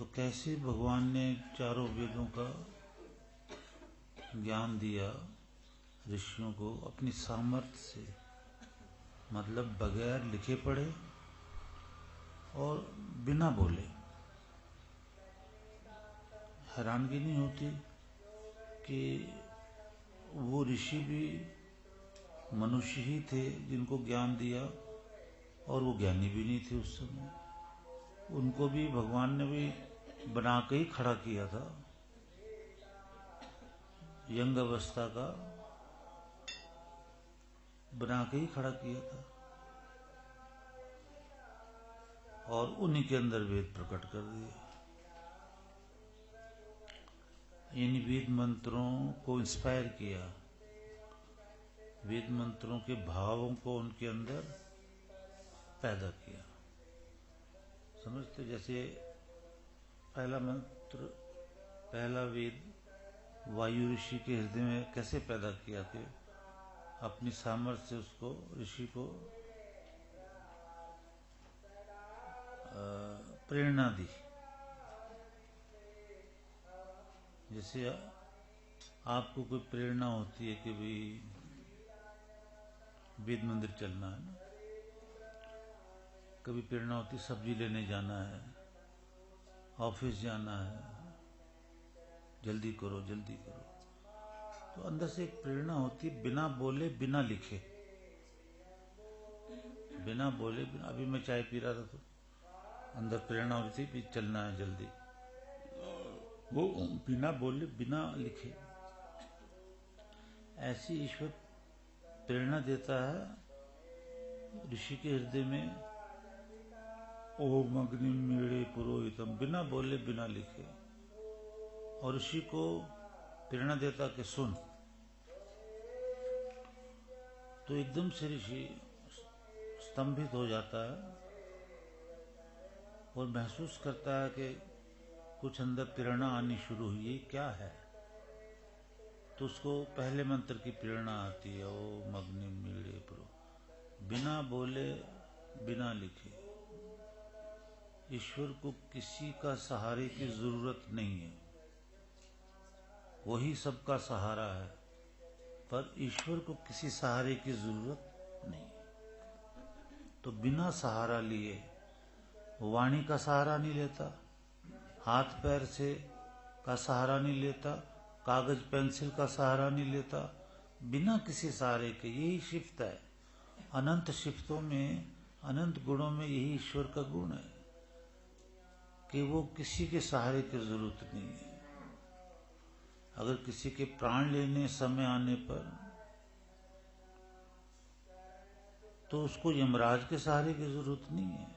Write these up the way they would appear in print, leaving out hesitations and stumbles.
तो कैसे भगवान ने चारों वेदों का ज्ञान दिया ऋषियों को अपनी सामर्थ्य से, मतलब बगैर लिखे पढ़े और बिना बोले। हैरानगी नहीं होती कि वो ऋषि भी मनुष्य ही थे जिनको ज्ञान दिया, और वो ज्ञानी भी नहीं थे उस समय। उनको भी भगवान ने भी बना के ही खड़ा किया था, यंग अवस्था का बना के ही खड़ा किया था, और उन्हीं के अंदर वेद प्रकट कर दिए। इन वेद मंत्रों को इंस्पायर किया, वेद मंत्रों के भावों को उनके अंदर पैदा किया। समझते? जैसे पहला मंत्र, पहला वेद वायु ऋषि के हृदय में कैसे पैदा किया कि अपनी सामर्थ्य से उसको, ऋषि को प्रेरणा दी। जैसे आपको कोई प्रेरणा होती है कि भाई वेद मंदिर चलना है ना, कभी प्रेरणा होती है सब्जी लेने जाना है, ऑफिस जाना है, जल्दी करो जल्दी करो। तो अंदर से एक प्रेरणा होती है, बिना बोले बिना लिखे, बिना बोले बिना। अभी मैं चाय पी रहा था तो अंदर प्रेरणा होती थी चलना है जल्दी, वो बिना बोले बिना लिखे। ऐसी ईश्वर प्रेरणा देता है ऋषि के हृदय में, ओम अग्नि मेड़े पुरोहितम, बिना बोले बिना लिखे। और ऋषि को प्रेरणा देता कि सुन, तो एकदम से ऋषि स्तंभित हो जाता है और महसूस करता है कि कुछ अंदर प्रेरणा आनी शुरू हुई है, क्या है? तो उसको पहले मंत्र की प्रेरणा आती है, ओम अग्नि मीड़े पुरो, बिना बोले बिना लिखे। ईश्वर को किसी का सहारे की जरूरत नहीं है, वही सबका सहारा है, पर ईश्वर को किसी सहारे की जरूरत नहीं। तो बिना सहारा लिए, वाणी का सहारा नहीं लेता, हाथ पैर से का सहारा नहीं लेता, कागज पेंसिल का सहारा नहीं लेता, बिना किसी सहारे के। यही शिफ्त है, अनंत शिफ्तों में, अनंत गुणों में यही ईश्वर का गुण है कि वो किसी के सहारे की जरूरत नहीं है। अगर किसी के प्राण लेने समय आने पर तो उसको यमराज के सहारे की जरूरत नहीं है।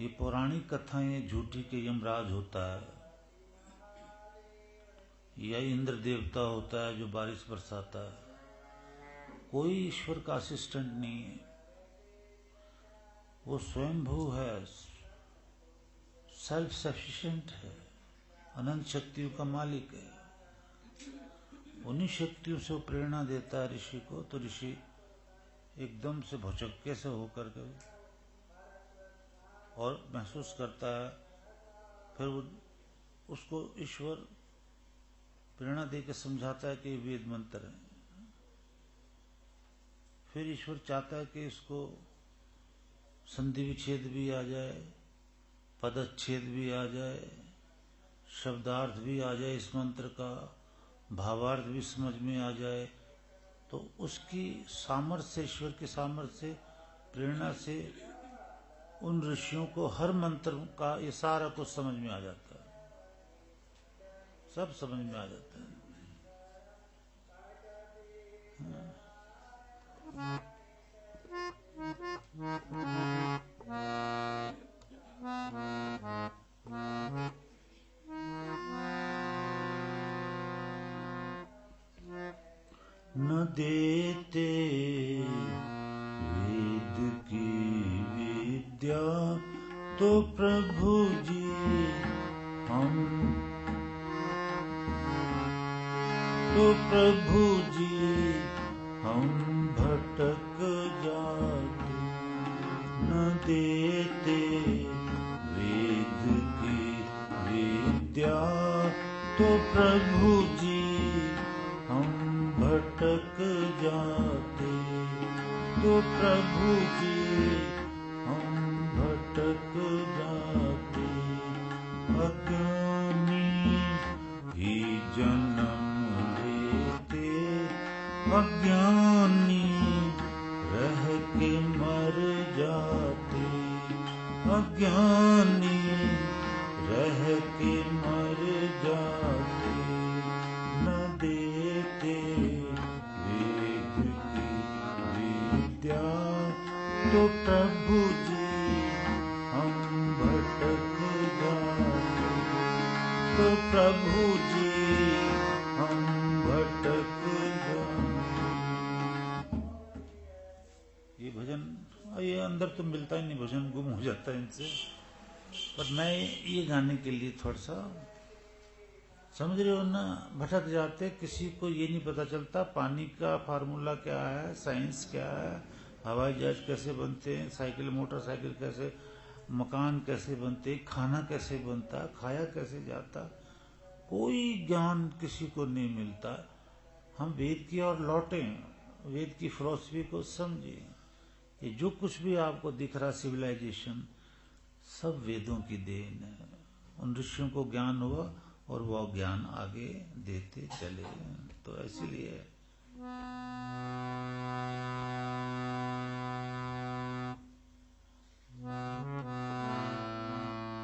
ये पौराणिक कथाएं झूठी के यमराज होता है, या इंद्र देवता होता है जो बारिश बरसाता है। कोई ईश्वर का असिस्टेंट नहीं है, वो स्वयंभू है, सेल्फ सफिशिएंट है, अनंत शक्तियों का मालिक है। उन्हीं शक्तियों से वो प्रेरणा देता है ऋषि को। तो ऋषि एकदम से भौचक्के से होकर के और महसूस करता है, फिर वो उसको ईश्वर प्रेरणा देकर समझाता है कि वेद मंत्र है। फिर ईश्वर चाहता है कि इसको संधि विच्छेद भी आ जाए, पदच्छेद भी आ जाए, शब्दार्थ भी आ जाए, इस मंत्र का भावार्थ भी समझ में आ जाए। तो उसकी सामर्थ्य से, ईश्वर की सामर्थ्य से, प्रेरणा से उन ऋषियों को हर मंत्र का ये सारा कुछ समझ में आ जाता है, सब समझ में आ जाता है। न देते वेद की विद्या तो प्रभु जी हम, तो प्रभु जी हम भटक जाते। न देते वेद की विद्या तो प्रभु जी हम भटक जाते, तो प्रभु जी हम भटक जाते। अज्ञानी ही जन्म लेते, अज्ञानी रह के मर जाते, अज्ञानी रह के मर जाते। न देते वेद की विद्या तो प्रभु जी हम भटक जाते, तो प्रभु जी हम भटक जाते। ये भजन ये अंदर तो मिलता ही नहीं, भजन गुम हो जाता है इनसे। पर मैं ये गाने के लिए थोड़ा सा, समझ रहे हो ना, भटक जाते। किसी को ये नहीं पता चलता पानी का फार्मूला क्या है, साइंस क्या है, हवाई जहाज कैसे बनते हैं, साइकिल मोटरसाइकिल कैसे, मकान कैसे बनते, खाना कैसे बनता, खाया कैसे जाता, कोई ज्ञान किसी को नहीं मिलता। हम वेद की ओर लौटें, वेद की फिलॉसफी को समझें। ये जो कुछ भी आपको दिख रहा सिविलाइजेशन, सब वेदों की देन है। उन ऋषियों को ज्ञान हुआ और वह ज्ञान आगे देते चले। तो इसीलिए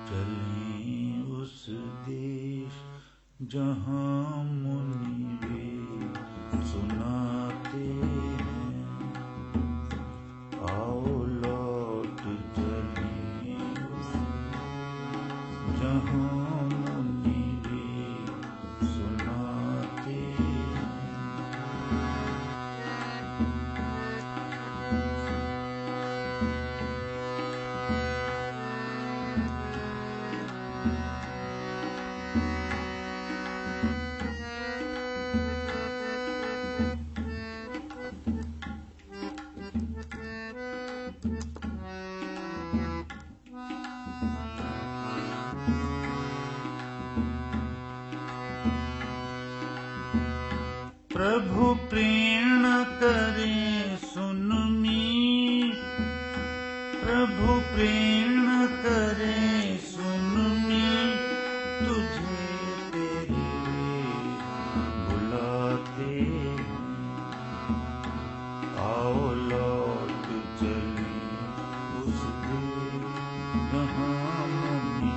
चलें उस देश जहां मुनि वेद सुनाते हैं, आओ लौट चलें उस जहां मुनि वेद सुनाते हैं। प्रभु प्रेरणा करे सुनमी, प्रभु प्रेरणा करे सुनमी, तुझे तेरे बुलाते हैं। आओ लौट चले उस देश जहां मुनि,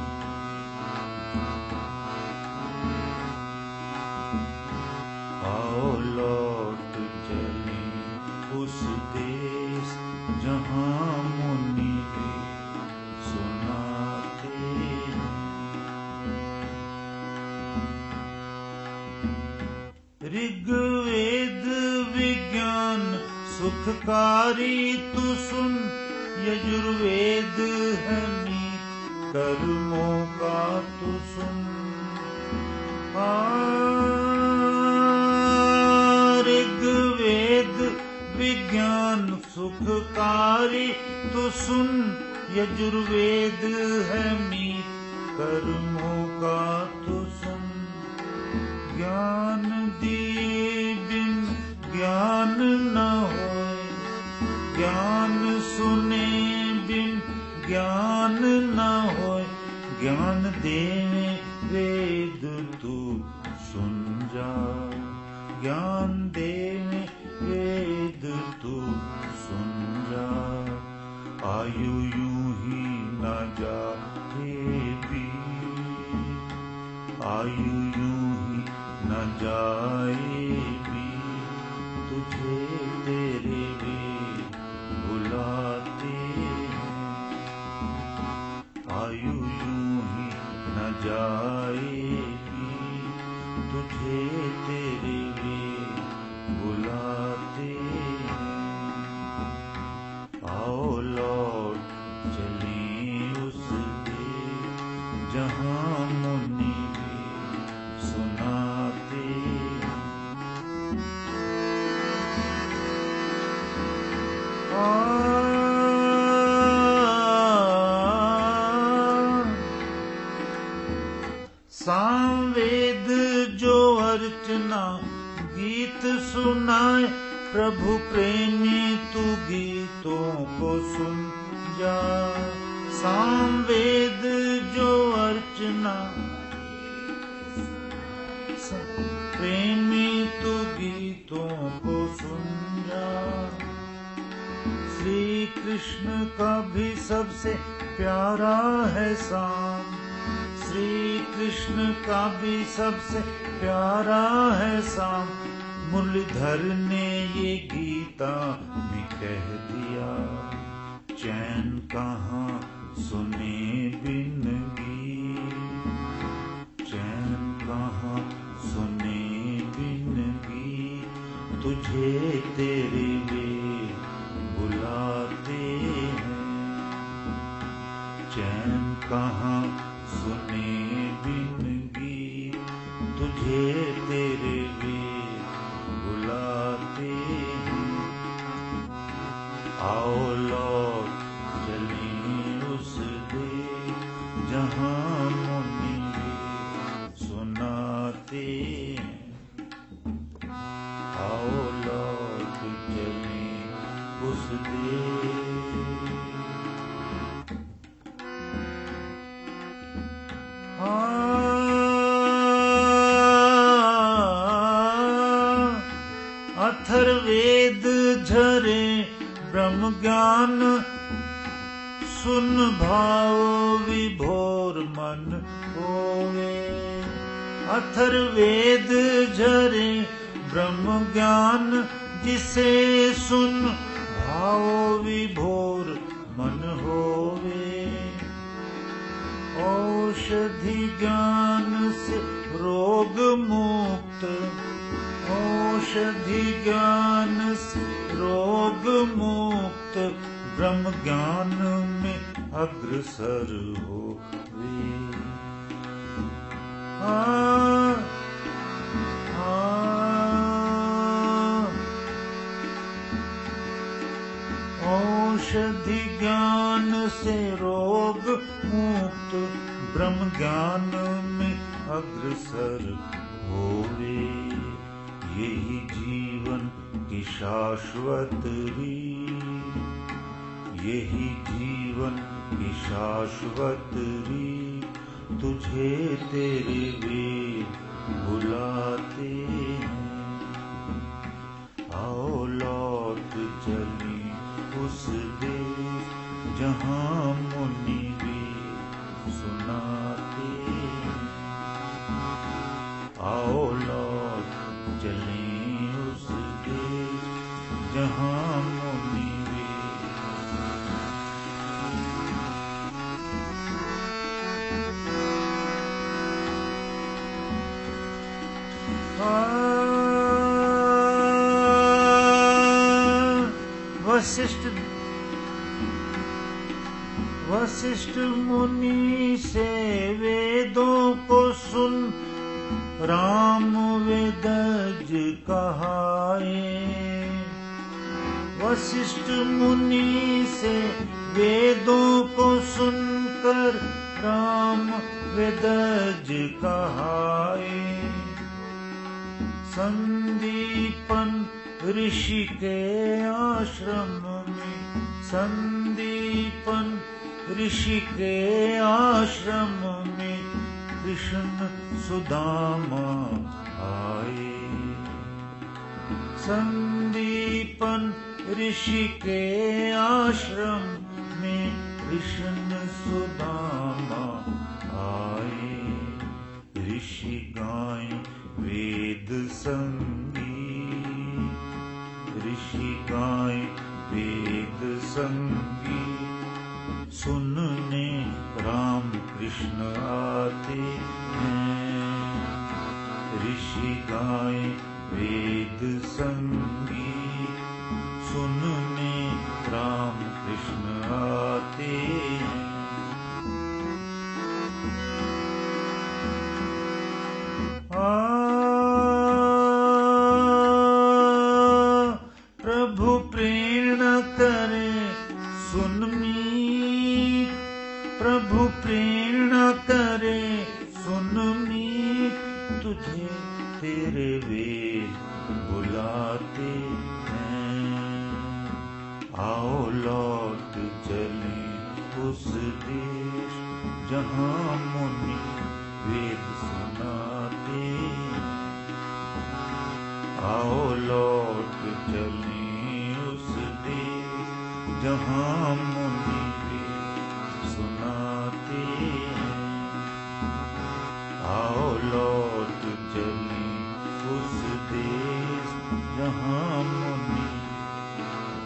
आओ लौट चले उस देश जहां मुनि वेद सुनाते हैं। ऋग्वेद विज्ञान सुखकारी तू सुन, यजुर्वेद है नीत कर्मों का तू सुन। ऋग्वेद विज्ञान सुखकारी तू सुन, यजुर्वेद है मीत कर्मों का तू सुन। ज्ञान दिए बिन ज्ञान न होए, ज्ञान सुने बिन ज्ञान न होए। ज्ञान देवे वेद तू सुन जा, ज्ञान देवे वेद तू सुन जा। आयु यूं ही न जाए भी, आयु यूं ही न जाए भी, तुझे तेरे वेद बुलाते हैं। आयु यूं ही न जाए भी, तुझे तेरे वेद बुलाते हैं। आओ लौट चलें उस देश जहां मुनि वेद सुनाते हैं। सामवेद जो अर्चना गीत सुनाए, प्रभु प्रेमी तू गीतों को सुन जा। सामवेद जो अर्चना प्रेमी तू गीतों को सुन जा। श्री कृष्ण का भी सबसे प्यारा है साम, श्री कृष्ण का भी सबसे प्यारा है साम। मुरलीधर ने ये गीता में कह दिया, चैन कहाँ सुने बिन गीत, चैन कहाँ सुने बिन गीत। तुझे तेरे वे बुलाते हैं, चैन कहाँ सुने बिन गीत। तुझे तेरे वे बुलाते हैं। आओ लौट चले उस देश जहाँ मुनि सुनाते हैं। आओ लौट चले उस देश। अथर्ववेद झरे ब्रह्म ज्ञान, सुन भाव विभोर मन होवे। अथर्ववेद झरे ब्रह्म ज्ञान, जिसे सुन भाव विभोर मन होवे। औषधि ज्ञान से रोग मुक्त, औषधि ज्ञान से रोग मुक्त। ब्रह्म ज्ञान में अग्रसर होवे। औषधि ज्ञान से रोग मुक्त, ब्रह्म ज्ञान में अग्रसर होवे। यही जीवन की शाश्वत रीत, यही जीवन की शाश्वत रीत। तुझे तेरे वेद बुलाते हैं। आओ लौट चले उस देश जहाँ मुनि वेद सुनाते हैं। आओ लौट चले उस देश जहाँ मुनि वशिष्ठ मुनि से वेदों को सुन, राम वेदज कहाए। वशिष्ठ मुनि से वेदों को सुनकर, राम वेदज कहाए। संदीपन ऋषि के आश्रम में, संदीपन ऋषि के आश्रम में कृष्ण सुदामा आए। संदीपन ऋषि के आश्रम में कृष्ण सुदामा आए। ऋषि गाएं वेद संगीत, ऋषि गाएं वेद संगीत। सुनने राम कृष्ण आते हैं। ऋषि गाएं वेद संगीत, सुनने राम कृष्ण आते हैं। प्रभु प्रेरणा करे सुन मीत, प्रभु प्रेरणा करे सुन मीत। तुझे तेरे वेद बुलाते हैं। आओ लौट चले उस देश जहाँ मुनि वेद सुनाते। आओ लौट चले उस देश जहाँ मुनि वेद सुनाते हैं। आओ लौट चले उस देश जहाँ मुनि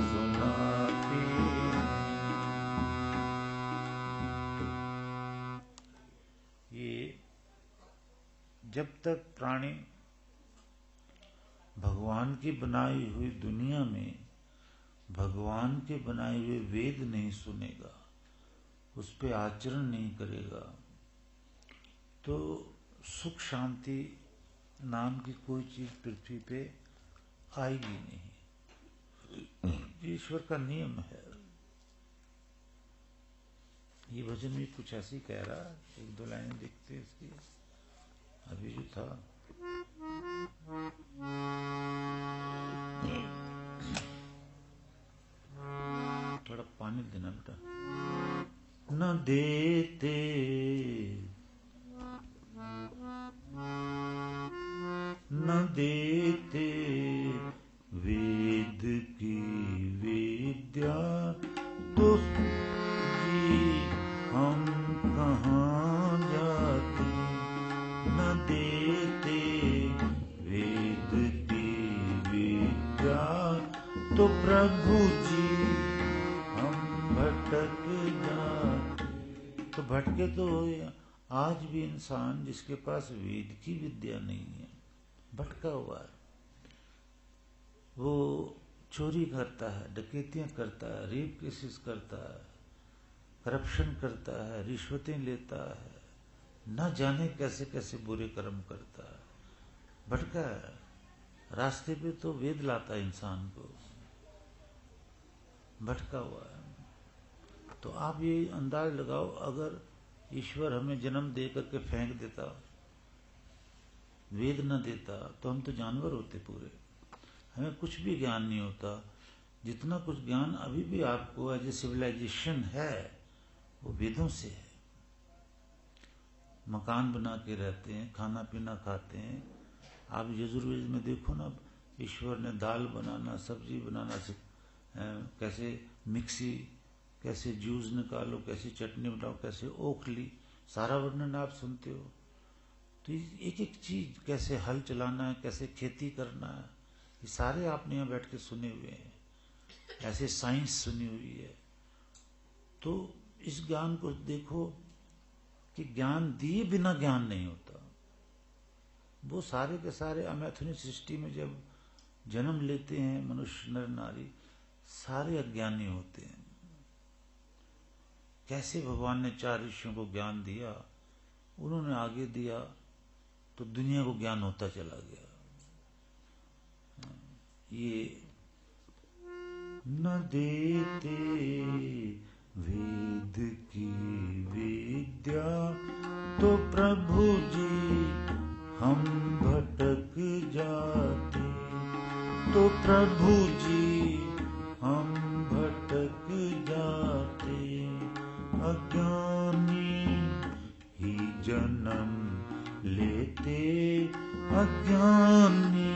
सुनाते हैं। ये जब तक प्राणी भगवान की बनाई हुई दुनिया में भगवान के बनाए हुए वेद नहीं सुनेगा, उस पे आचरण नहीं करेगा, तो सुख शांति नाम की कोई चीज पृथ्वी पे आएगी नहीं। ईश्वर का नियम है। ये भजन भी कुछ ऐसे ही कह रहा है। एक दो लाइनें देखते हैं इसकी। अभी जो था थोड़ा पानी देना बेटा। न देते न देते वेद की विद्या तो जी हम कहाँ जाते। न देते वेद की विद्या तो प्रभु जी हम भटक जाते। तो भटके तो आज भी इंसान जिसके पास वेद की विद्या नहीं है भटका हुआ है। वो चोरी करता है, डकैतियां करता है, रेप केसेस करता है, करप्शन करता है, रिश्वतें लेता है, न जाने कैसे कैसे बुरे कर्म करता है, भटका है। रास्ते पे तो वेद लाता है इंसान को, भटका हुआ है। तो आप ये अंदाज लगाओ, अगर ईश्वर हमें जन्म दे करके फेंक देता, वेद न देता, तो हम तो जानवर होते पूरे। हमें कुछ भी ज्ञान नहीं होता। जितना कुछ ज्ञान अभी भी आपको एज ए सिविलाइजेशन है वो वेदों से है। मकान बना के रहते हैं, खाना पीना खाते हैं। आप यजुर्वेद में देखो ना, ईश्वर ने दाल बनाना, सब्जी बनाना कैसे मिक्सी, कैसे जूस निकालो, कैसे चटनी बनाओ, कैसे ओखली, सारा वर्णन आप सुनते हो। तो एक एक चीज, कैसे हल चलाना है, कैसे खेती करना है, ये सारे आपने यहाँ बैठ के सुने हुए हैं। ऐसे साइंस सुनी हुई है। तो इस ज्ञान को देखो कि ज्ञान दिए बिना ज्ञान नहीं होता। वो सारे के सारे अमैथुनी सृष्टि में जब जन्म लेते हैं मनुष्य, नर नारी, सारे अज्ञानी होते हैं। कैसे भगवान ने 4 ऋषियों को ज्ञान दिया, उन्होंने आगे दिया, तो दुनिया को ज्ञान होता चला गया। ये न देते वेद की विद्या तो प्रभु जी हम भटक जाते। तो प्रभु जी हम भटक जाते। अज्ञानी ही जन्म लेते, अज्ञानी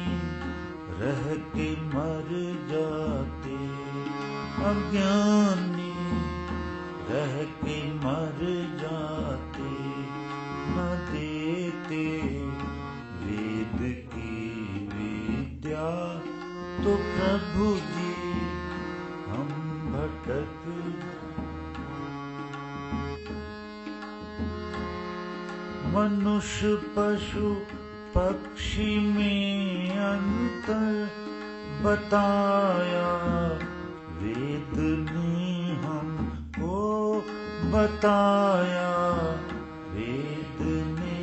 रह के मर जाते। अज्ञानी रह के मर जाते। न देते वेद की विद्या तो प्रभु जी हम भटक। मनुष्य पशु पक्षी में अंतर बताया वेद ने हमको बताया। वेद ने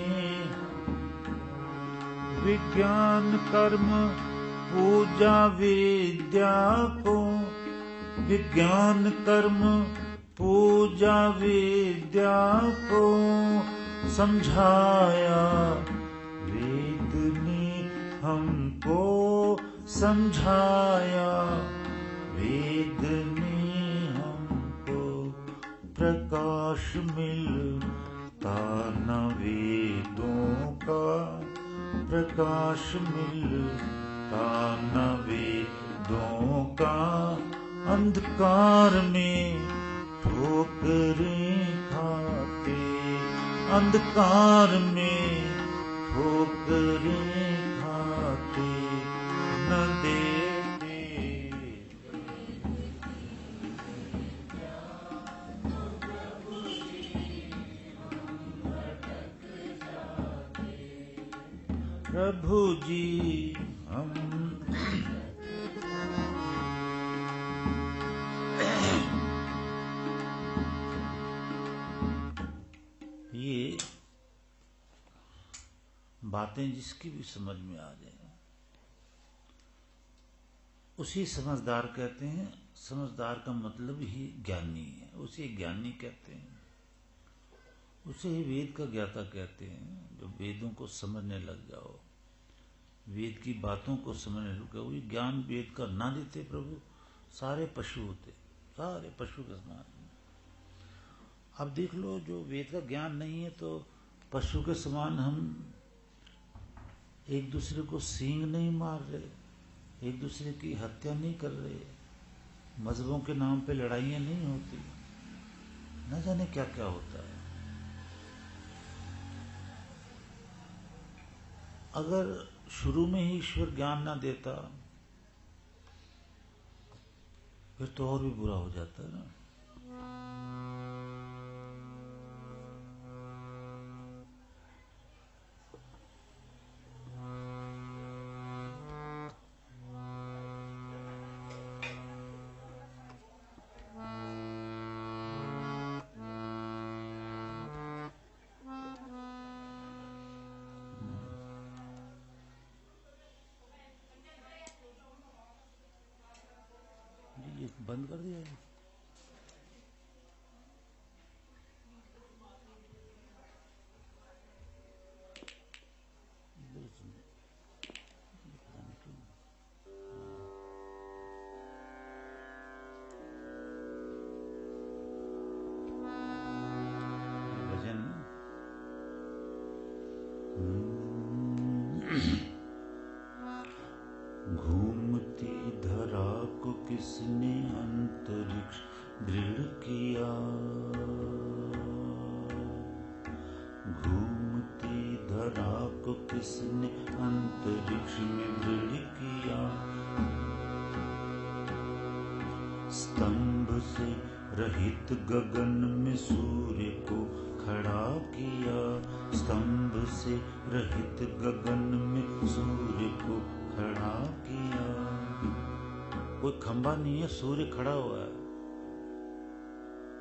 विज्ञान कर्म पूजा विद्या को, विज्ञान कर्म पूजा विद्या को समझाया वेद हमको समझाया, वेद ने हमको प्रकाश मिलता न वेदों का, प्रकाश मिलता न वेदों का, अंधकार में ठोकरें खाते, अंधकार में ठोकरें खाते न देते। प्रभु जी हम ये बातें जिसकी भी समझ में आ जाए उसी समझदार कहते हैं। समझदार का मतलब ही ज्ञानी है, उसे ज्ञानी कहते हैं, उसे ही वेद का ज्ञाता कहते हैं। जो वेदों को समझने लग जाओ, वेद की बातों को समझने लग जाओ, ये ज्ञान वेद का ना देते प्रभु, सारे पशु होते, सारे पशु के समान। अब देख लो, जो वेद का ज्ञान नहीं है तो पशु के समान हम एक दूसरे को सींग नहीं मार रहे, एक दूसरे की हत्या नहीं कर रहे, मजहबों के नाम पे लड़ाइयां नहीं होती, न जाने क्या क्या होता है। अगर शुरू में ही ईश्वर ज्ञान ना देता फिर तो और भी बुरा हो जाता है ना। ये बंद कर दिया है। भजन घूमती धरा को किसने अंतरिक्ष दृढ़ किया, घूमती धरा को किसने अंतरिक्ष में दृढ़ किया, स्तंभ से रहित गगन में सूर्य को खड़ा किया, स्तंभ से रहित गगन में सूर्य को खड़ा किया। कोई खंबा नहीं है, सूर्य खड़ा हुआ है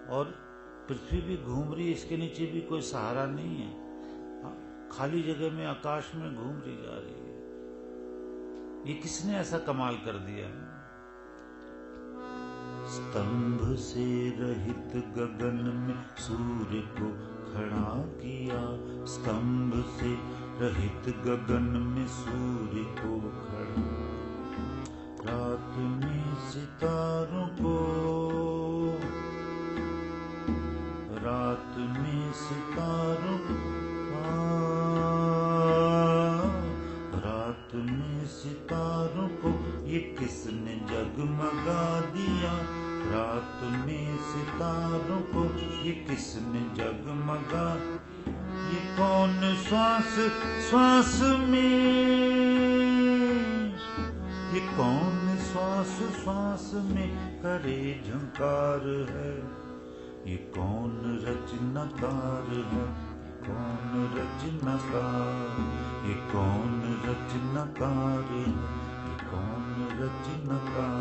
और पृथ्वी भी घूम रही है, इसके नीचे भी कोई सहारा नहीं है, खाली जगह में आकाश में घूम रही जा रही है। ये किसने ऐसा कमाल कर दिया है? स्तंभ से रहित गगन में सूर्य को खड़ा किया, स्तंभ से रहित गगन में सूर्य को खड़ा, रात में सितारों को, रात में सितारों रात में सितारों को ये किसने जगमगा दिया, रात में सितारों को ये किसने जगमगा, ये कौन श्वास श्वास में, ये कौन श्वास श्वास में करे झंकार है, ये कौन रचनाकार है, कौन रचनाकार, ये कौन रचनाकार है, ये कौन रचनाकार,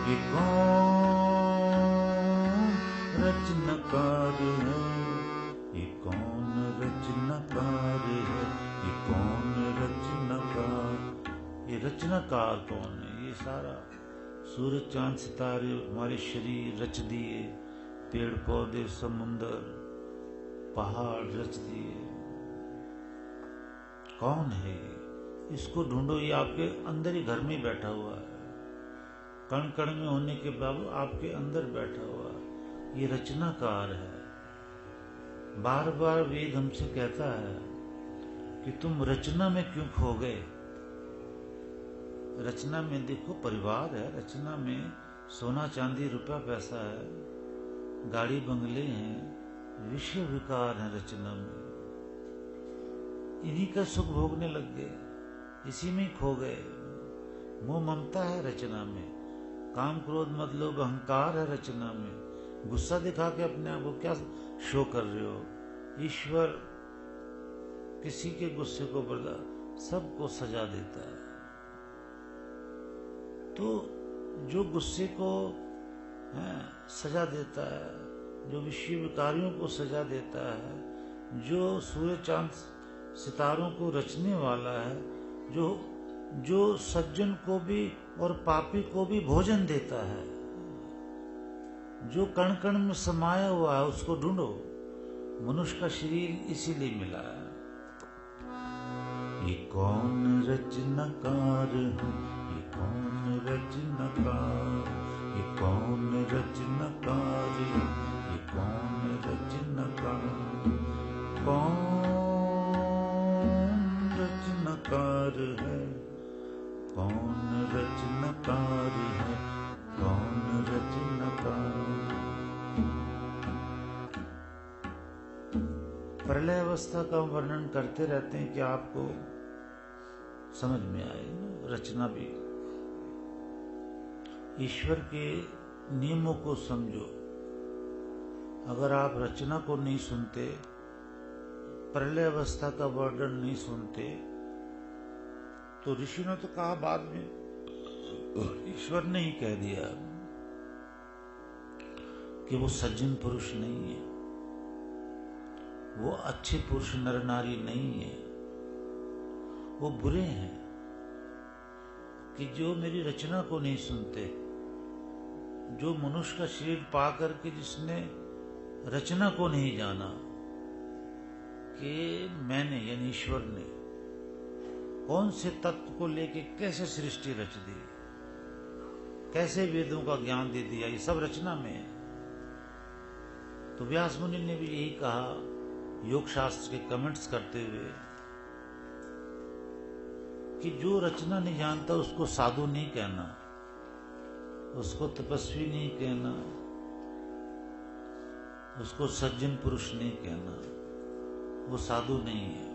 ये कौन रचनाकार है, ये कौन रचनाकार है, ये कौन रचनाकार। ये रचनाकार कौन है? ये सारा सूरज चांद सितारे हमारे शरीर रच दिए, पेड़ पौधे समुंदर पहाड़ रच दिए। कौन है? इसको ढूंढो, ये आपके अंदर ही घर में ही बैठा हुआ है, कण कण में होने के बावजूद आपके अंदर बैठा हुआ है। ये रचनाकार है। बार बार वेद हमसे कहता है कि तुम रचना में क्यों खो गए। रचना में देखो परिवार है, रचना में सोना चांदी रुपया पैसा है, गाड़ी बंगले हैं, विषय विकार है रचना में। इन्हीं का सुख भोगने लग गए, इसी में खो गए। मोह ममता है रचना में, काम क्रोध मद लोभ अहंकार है रचना में। गुस्सा दिखा के अपने आप को क्या शो कर रहे हो। ईश्वर किसी के गुस्से को बर्दाश्त, सबको सजा देता है। तो जो गुस्से को सजा देता है, जो विषय विकारियों को सजा देता है, जो सूर्य चांद सितारों को रचने वाला है, जो सज्जन को भी और पापी को भी भोजन देता है, जो कण कण में समाया हुआ है, उसको ढूंढो। मनुष्य का शरीर इसीलिए मिला है। ये कौन रचनाकार है, ये कौन रचनाकार, ये कौन रचनाकार, ये कौन रचनाकार, कौन रचनाकार है, कौन रचनाकार है, कौन रचनाकार। प्रलय अवस्था का वर्णन करते रहते हैं कि आपको समझ में आए। रचना भी, ईश्वर के नियमों को समझो। अगर आप रचना को नहीं सुनते, प्रलय अवस्था का वर्णन नहीं सुनते, तो ऋषि ने तो कहा बाद में, ईश्वर ने ही कह दिया कि वो सज्जन पुरुष नहीं है, वो अच्छे पुरुष नर नारी नहीं है, वो बुरे हैं कि जो मेरी रचना को नहीं सुनते। जो मनुष्य का शरीर पा करके जिसने रचना को नहीं जाना कि मैंने यानी ईश्वर ने कौन से तत्व को लेके कैसे सृष्टि रच दी, कैसे वेदों का ज्ञान दे दिया, ये सब रचना में है। तो व्यास मुनि ने भी यही कहा योग शास्त्र के कमेंट्स करते हुए कि जो रचना नहीं जानता उसको साधु नहीं कहना, उसको तपस्वी नहीं कहना, उसको सज्जन पुरुष नहीं कहना, वो साधु नहीं है।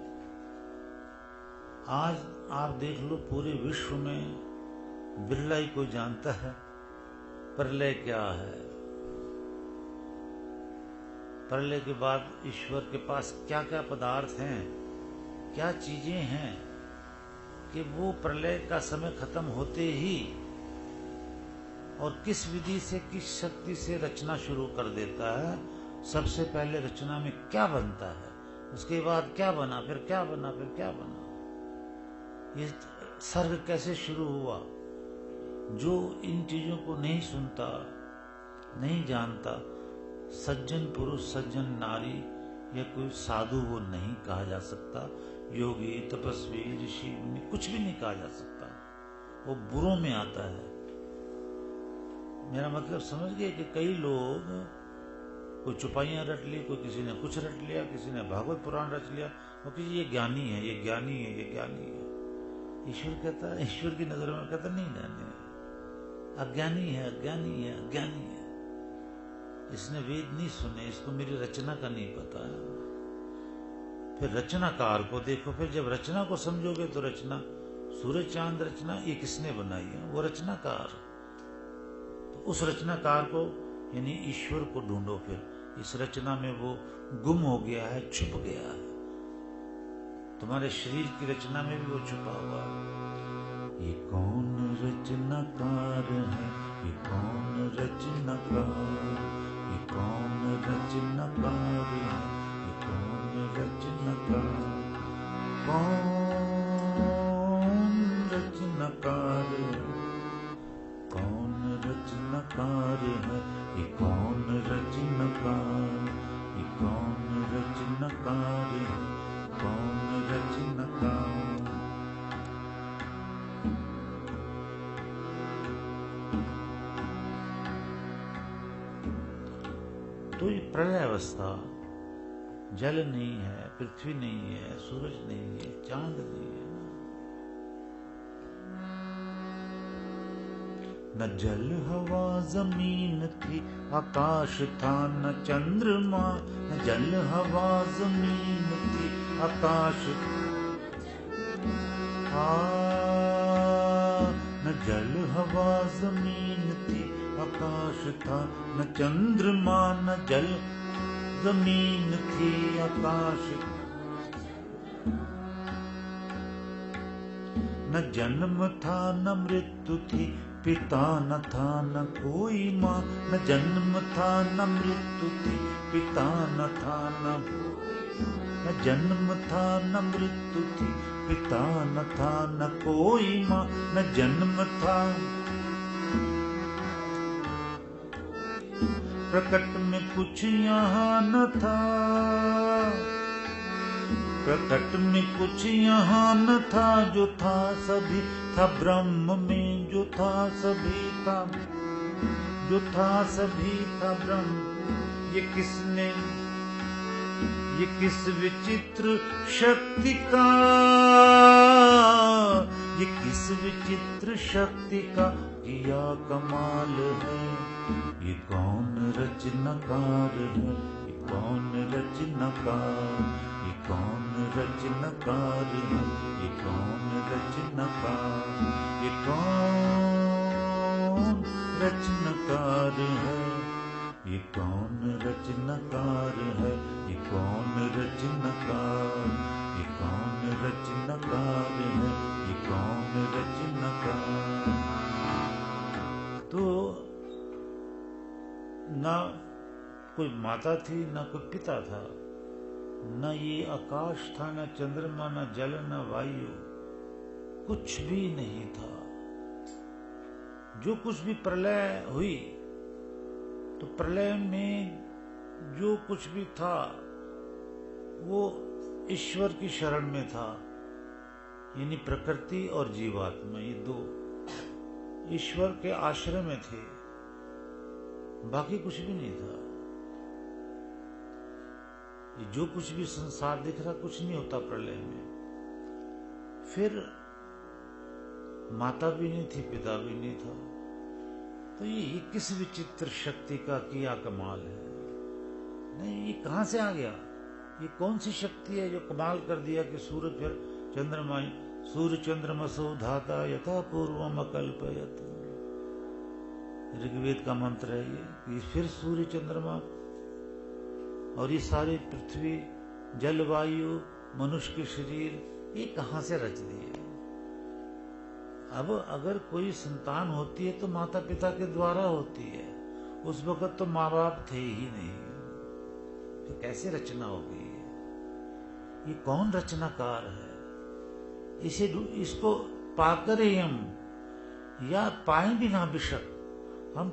आज आप देख लो पूरे विश्व में बिरला ही कोई जानता है प्रलय क्या है, प्रलय के बाद ईश्वर के पास क्या क्या पदार्थ हैं, क्या चीजें हैं कि वो प्रलय का समय खत्म होते ही और किस विधि से किस शक्ति से रचना शुरू कर देता है। सबसे पहले रचना में क्या बनता है, उसके बाद क्या बना, फिर क्या बना, फिर क्या बना, ये सर्ग कैसे शुरू हुआ। जो इन चीजों को नहीं सुनता, नहीं जानता, सज्जन पुरुष सज्जन नारी या कोई साधु वो नहीं कहा जा सकता। योगी तपस्वी ऋषि कुछ भी नहीं कहा जा सकता, वो बुरों में आता है। मेरा मतलब समझ गए कि कई लोग कोई चुपाइयां रट ली, कोई किसी ने कुछ रट लिया, किसी ने भागवत पुराण रच लिया, वो किसी ये ज्ञानी है, ये ज्ञानी है, ये ज्ञानी है। ईश्वर कहता है, ईश्वर की नजर में कहता नहीं जाने, अज्ञानी है, अज्ञानी है, अज्ञानी है। इसने वेद नहीं सुने, इसको मेरी रचना का नहीं पता है। फिर रचनाकार को देखो, फिर जब रचना को समझोगे तो रचना, सूरज चांद रचना ये किसने बनाई है, वो रचनाकार। तो उस रचनाकार को यानी ईश्वर को ढूंढो। फिर इस रचना में वो गुम हो गया है, छुप गया है। तुम्हारे शरीर की रचना में भी वो छुपा हुआ है। ये कौन रचनाकार है, ये कौन रचनाकार, ये कौन रचनाकार है, ये कौन रचनाकार, कौन रचनाकार है, कौन रचनाकार है, ये कौन रचनाकार, ये कौन रचनाकार है, कौन रचनाकार। ये प्रलय अवस्था, जल नहीं है, पृथ्वी नहीं है, सूरज नहीं है, चांद नहीं है, न जल हवा जमीन थी, आकाश था न चंद्रमा, न जल हवा जमीन थी, आकाश न जल हवा जमीन थी, आकाश था न चंद्रमा, न जल जमीन थी, आकाश न जन्म था न मृत्यु थी, पिता न था न कोई माँ, न जन्म था न मृत्यु थी, पिता न था न जन्म था न मृत्यु थी, पिता न था न कोई माँ, न जन्म था। प्रकट में कुछ यहाँ न था, प्रकट में कुछ यहाँ न था, जो था सभी था ब्रह्म में, जो था सभी था, जो था सभी था ब्रह्म। ये किसने, ये किस विचित्र शक्ति का, ये किस विचित्र शक्ति का किया कमाल है, ये कौन रचनाकार है, ये कौन रचनाकार, ये कौन रचनाकार है, ये कौन रचनाकार, ये कौन रचनाकार है, ये कौन रचनाकार है, ये कौन रचनाकार, ये कौन रचनाकार है, ये कौन रचनाकार। तो ना कोई माता थी, ना कोई पिता था, न ये आकाश था, न चंद्रमा, न जल, न वायु, कुछ भी नहीं था। जो कुछ भी प्रलय हुई, तो प्रलय में जो कुछ भी था वो ईश्वर की शरण में था, यानी प्रकृति और जीवात्मा, ये दो ईश्वर के आश्रय में थे, बाकी कुछ भी नहीं था। ये जो कुछ भी संसार दिख रहा, कुछ नहीं होता प्रलय में। फिर माता भी नहीं थी, पिता भी नहीं था, तो ये किस विचित्र शक्ति का किया कमाल है। नहीं, ये कहां से आ गया, ये कौन सी शक्ति है जो कमाल कर दिया कि सूर्य चंद्रमा, सूर्य चंद्रमसो धाता यथा पूर्वम अकल्पयत। ऋग्वेद का मंत्र है ये, कि फिर सूर्य चंद्रमा और ये सारी पृथ्वी, जलवायु, मनुष्य के शरीर, ये कहां से रच दिए। अब अगर कोई संतान होती है तो माता पिता के द्वारा होती है, उस वक्त तो माँ बाप थे ही नहीं, तो कैसे रचना हो गई है। ये कौन रचनाकार है, इसे इसको पाकर ही हम, या पाए भी ना बेशक, हम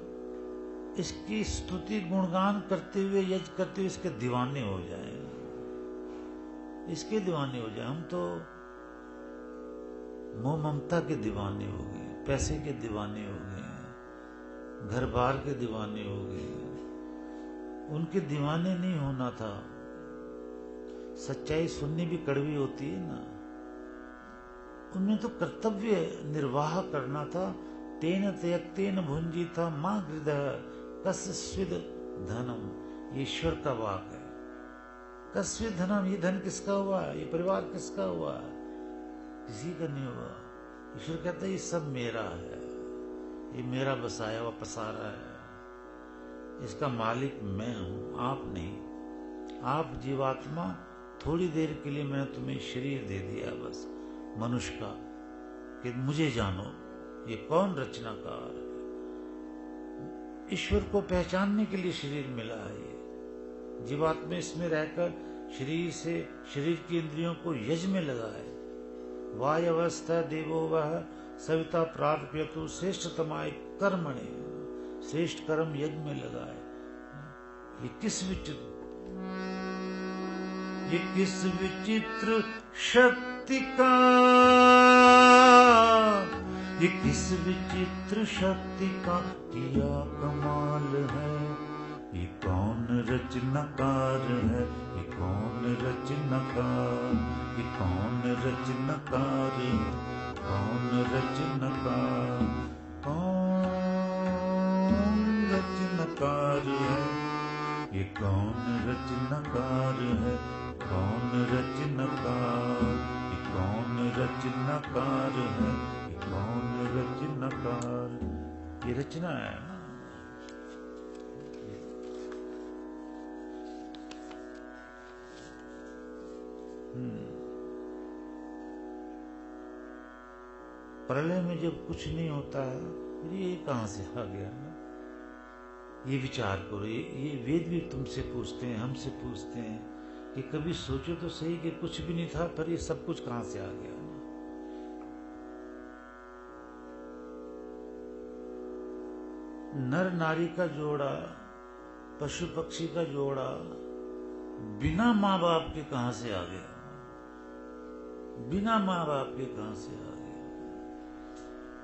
इसकी स्तुति गुणगान करते हुए, यज्ञ करते हुए इसके दीवाने हो जाए, इसके दीवाने हो जाए। हम तो मोह ममता के दीवाने हो गए, पैसे के दीवाने हो गए, घर बार के दीवाने हो गए। उनके दीवाने नहीं होना था। सच्चाई सुननी भी कड़वी होती है ना। उनमें तो कर्तव्य निर्वाह करना था। तेन त्यक्तेन भुंजीता मां हृदय कस्विद धनम, ईश्वर का वाक है। कस्विद धनम, ये धन किसका हुआ, ये परिवार किसका हुआ, किसी का नहीं हुआ। ईश्वर कहता है ये सब मेरा है, ये मेरा बसाया हुआ पसारा है, इसका मालिक मैं हूं, आप नहीं। आप जीवात्मा, थोड़ी देर के लिए मैंने तुम्हें शरीर दे दिया बस मनुष्य का, कि मुझे जानो ये कौन रचनाकार है। ईश्वर को पहचानने के लिए शरीर मिला है। ये जीवात्मा इसमें रहकर शरीर से, शरीर की इंद्रियों को यज्ञ में लगाए। वाय अवस्था देवो वह सविता प्राप्यतु श्रेष्ठतमाय कर्मणे, श्रेष्ठ कर्म यज्ञ में लगाए। ये किस विचित्र शक्ति का, ये किस विचित्र शक्ति का किया कमाल है, ये कौन रचनाकार है, ये कौन रचनाकार, ये कौन रचनाकार, कौन रचनाकार, कौन रचनाकार है, ये कौन रचनाकार है, कौन रचनाकार, ये कौन रचनाकार है, ये कौन रचनाकार। ये रचना है ना। प्रलय में जब कुछ नहीं होता है, फिर ये कहां से आ गया ना? ये विचार करो। ये वेद भी तुमसे पूछते हैं, हमसे पूछते हैं कि कभी सोचो तो सही कि कुछ भी नहीं था, पर ये सब कुछ कहां से आ गया ना? नर नारी का जोड़ा, पशु पक्षी का जोड़ा बिना माँ बाप के कहां से आ गया? बिना माँ बाप के कहां से आ गया?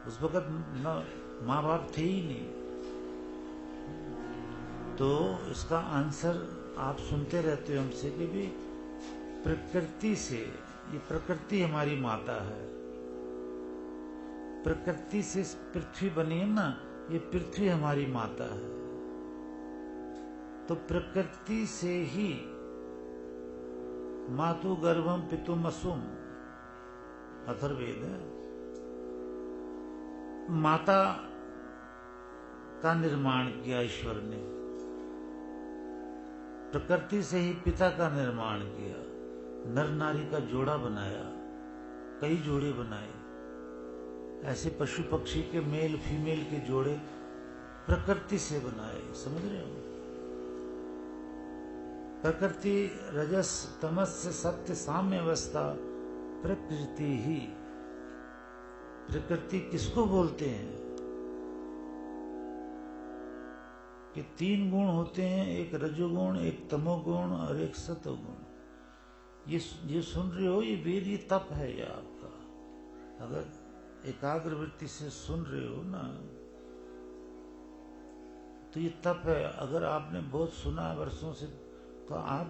उस वक्त न माँ बाप थे ही नहीं। तो इसका आंसर आप सुनते रहते हो हमसे कि भी प्रकृति से, ये प्रकृति हमारी माता है। प्रकृति से पृथ्वी बनी है ना, ये पृथ्वी हमारी माता है। तो प्रकृति से ही मातु गर्भम पितुम असुम अथर्ववेद है। माता का निर्माण किया ईश्वर ने, प्रकृति से ही पिता का निर्माण किया, नर नारी का जोड़ा बनाया, कई जोड़े बनाए। ऐसे पशु पक्षी के मेल फीमेल के जोड़े प्रकृति से बनाए। समझ रहे हो? प्रकृति रजस तमस से सत्य साम्य अवस्था प्रकृति ही। प्रकृति किसको बोलते हैं? कि तीन गुण होते हैं, एक रजोगुण, एक तमोगुण और एक सतोगुण। ये सुन रहे हो, ये वेद, ये तप है ये आपका। अगर एकाग्र वृत्ति से सुन रहे हो ना, तो ये तप है। अगर आपने बहुत सुना वर्षों से, तो आप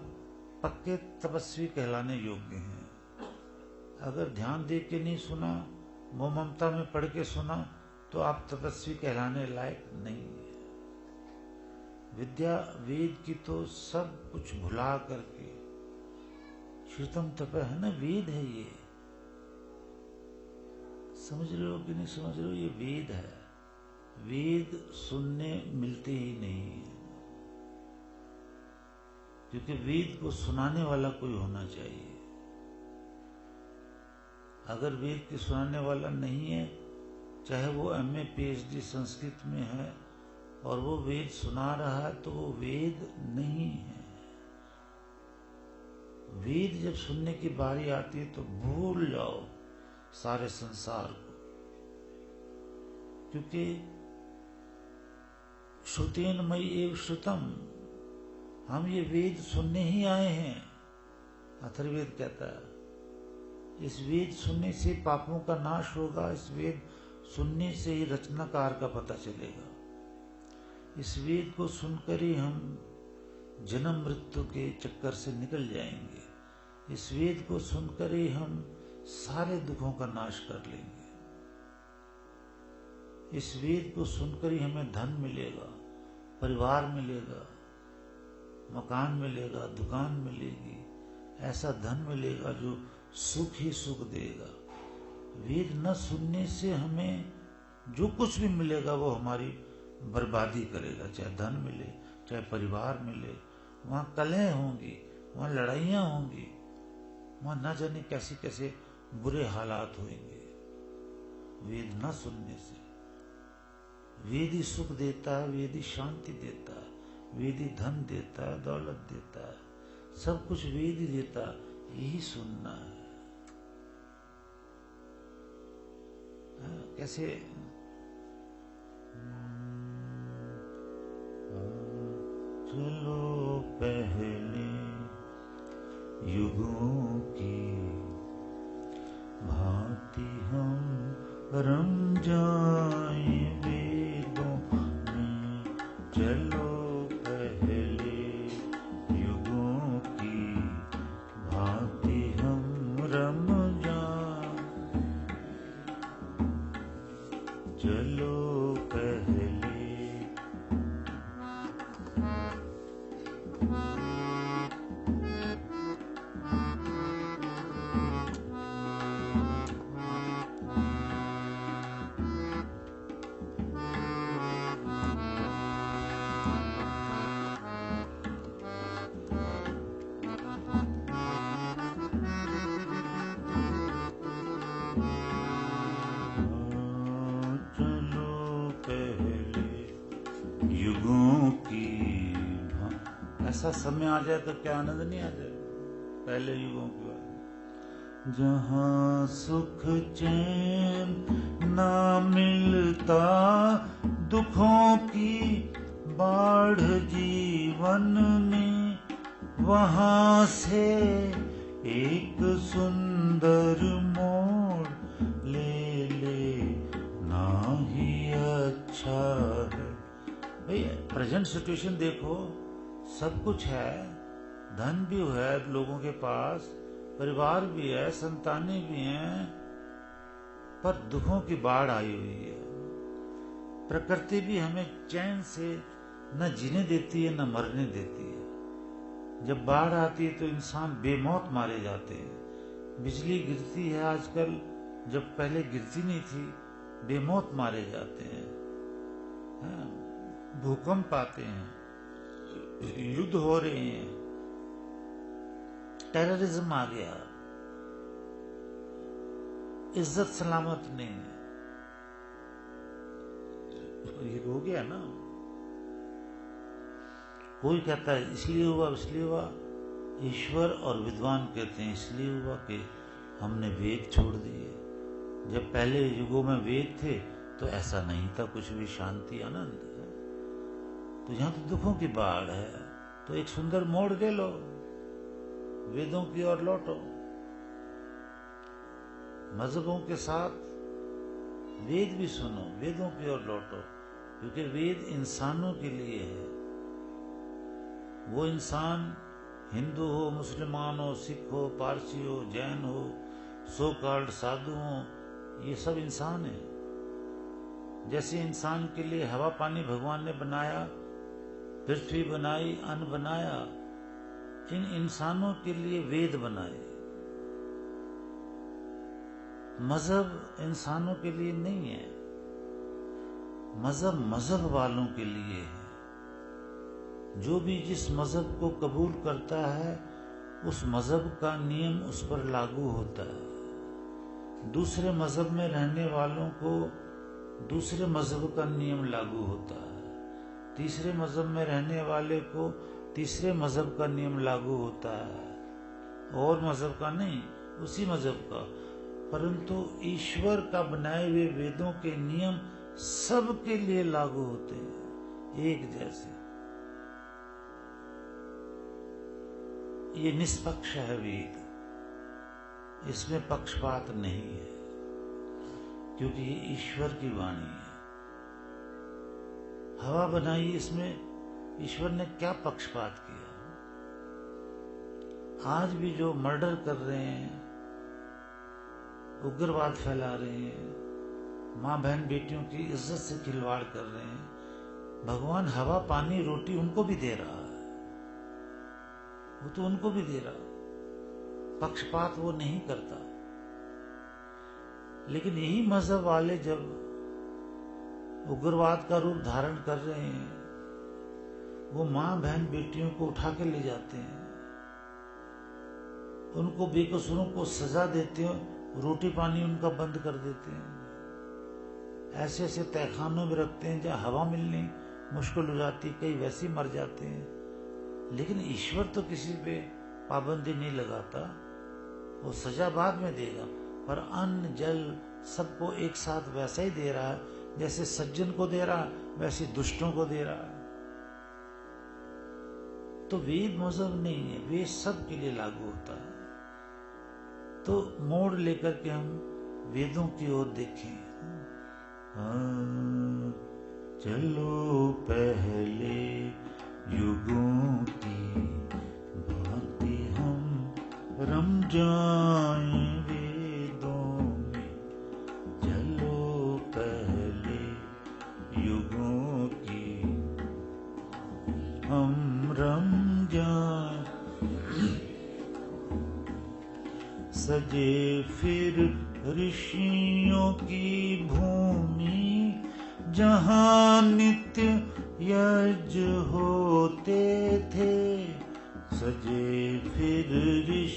पक्के तपस्वी कहलाने योग्य हैं। अगर ध्यान दे के नहीं सुना, मोह ममता में पढ़ के सुना, तो आप तपस्वी कहलाने लायक नहीं है। विद्या वेद की तो सब कुछ भुला करके श्रुतम तप है ना, वेद है ये। समझ रहे हो कि नहीं समझ रहे हो? ये वेद है। वेद सुनने मिलते ही नहीं है, क्योंकि वेद को सुनाने वाला कोई होना चाहिए। अगर वेद के सुनाने वाला नहीं है, चाहे वो MA PhD संस्कृत में है और वो वेद सुना रहा है, तो वो वेद नहीं है। वेद जब सुनने की बारी आती है तो भूल जाओ सारे संसार को, क्योंकि श्रुतेन मयि एव श्रुतम, हम ये वेद सुनने ही आए हैं। अथर्ववेद कहता है इस वेद सुनने से पापों का नाश होगा, इस वेद सुनने से ही रचनाकार का पता चलेगा। इस वेद को सुनकर ही हम जन्म मृत्यु के चक्कर से निकल जाएंगे। इस वेद को सुनकर ही हम सारे दुखों का नाश कर लेंगे। इस वेद को सुनकर ही हमें धन मिलेगा, परिवार मिलेगा, मकान मिलेगा, दुकान मिलेगी, ऐसा धन मिलेगा जो सुख ही सुख देगा। वेद न सुनने से हमें जो कुछ भी मिलेगा वो हमारी बर्बादी करेगा। चाहे धन मिले, चाहे परिवार मिले, वहां कलह होंगी, वहां लड़ाइयां होंगी, वहां न जाने कैसे कैसे बुरे हालात होंगे वेद न सुनने से। वेद ही सुख देता है, वेद ही शांति देता है, वेद ही धन देता है, दौलत देता है, सब कुछ वेद ही देता है। यही सुनना है। कैसे चलो पहले युगों की भांति हम रम जाएं वेदों में। चलो पहले ऐसा समय आ जाए तो क्या आनंद नहीं आ जाए पहले युगों की बात। जहाँ सुख चैन ना मिलता, दुखों की बाढ़ जीवन में, वहाँ से एक सुंदर मोड़ ले ना ही अच्छा है। भाई प्रेजेंट सिचुएशन देखो, सब कुछ है, धन भी है लोगों के पास, परिवार भी है, संतानें भी हैं, पर दुखों की बाढ़ आई हुई है। प्रकृति भी हमें चैन से न जीने देती है न मरने देती है। जब बाढ़ आती है तो इंसान बेमौत मारे जाते हैं। बिजली गिरती है आजकल, जब पहले गिरती नहीं थी, बेमौत मारे जाते हैं। भूकंप आते हैं, युद्ध हो रहे हैं, टेररिज्म आ गया, इज्जत सलामत नहीं है, ये हो गया ना। कोई कहता है इसलिए हुआ इसलिए हुआ, ईश्वर और विद्वान कहते हैं इसलिए हुआ कि हमने वेद छोड़ दिए। जब पहले युगों में वेद थे तो ऐसा नहीं था, कुछ भी शांति आनंद। तो यहां तो दुखों की बाढ़ है, तो एक सुंदर मोड़ ले लो, वेदों की ओर लौटो। मजहबों के साथ वेद भी सुनो, वेदों की ओर लौटो, क्योंकि वेद इंसानों के लिए है। वो इंसान हिंदू हो, मुसलमान हो, सिख हो, पारसी हो, जैन हो, सो कॉल्ड साधु हो, ये सब इंसान है। जैसे इंसान के लिए हवा पानी भगवान ने बनाया, पृथ्वी बनाई, अन्न बनाया, इन इंसानों के लिए वेद बनाए। मजहब इंसानों के लिए नहीं है, मजहब मजहब वालों के लिए है। जो भी जिस मजहब को कबूल करता है, उस मजहब का नियम उस पर लागू होता है। दूसरे मजहब में रहने वालों को दूसरे मजहब का नियम लागू होता है। तीसरे मजहब में रहने वाले को तीसरे मजहब का नियम लागू होता है, और मजहब का नहीं, उसी मजहब का। परंतु ईश्वर का बनाए हुए वेदों के नियम सबके लिए लागू होते हैं, एक जैसे। ये निष्पक्ष है वेद, इसमें पक्षपात नहीं है, क्योंकि ये ईश्वर की वाणी है। हवा बनाई, इसमें ईश्वर ने क्या पक्षपात किया? आज भी जो मर्डर कर रहे हैं, उग्रवाद फैला रहे हैं, माँ बहन बेटियों की इज्जत से खिलवाड़ कर रहे हैं, भगवान हवा पानी रोटी उनको भी दे रहा है, वो तो उनको भी दे रहा है, पक्षपात वो नहीं करता। लेकिन यही मजहब वाले जब उग्रवाद का रूप धारण कर रहे हैं, वो माँ बहन बेटियों को उठा के ले जाते हैं, उनको बेकसूरों को सजा देते हैं, रोटी पानी उनका बंद कर देते हैं, ऐसे ऐसे तहखानों में रखते हैं जहाँ हवा मिलनी मुश्किल हो जाती, कई वैसे मर जाते हैं। लेकिन ईश्वर तो किसी पे पाबंदी नहीं लगाता, वो सजा बाद में देगा, पर अन्न जल सबको एक साथ वैसा ही दे रहा है, जैसे सज्जन को दे रहा वैसे दुष्टों को दे रहा है। तो वेद मजहब नहीं है, वेद सब के लिए लागू होता है। तो मोड़ लेकर के हम वेदों की ओर देखें। चलो पहले युगों की भांति हम रम जाएं वेदों में, चलो पहले युगों की हम रम जाएं। सजे फिर ऋषियों की भूमि, जहाँ नित्य यज्ञ होते थे, सजे फिर ऋषि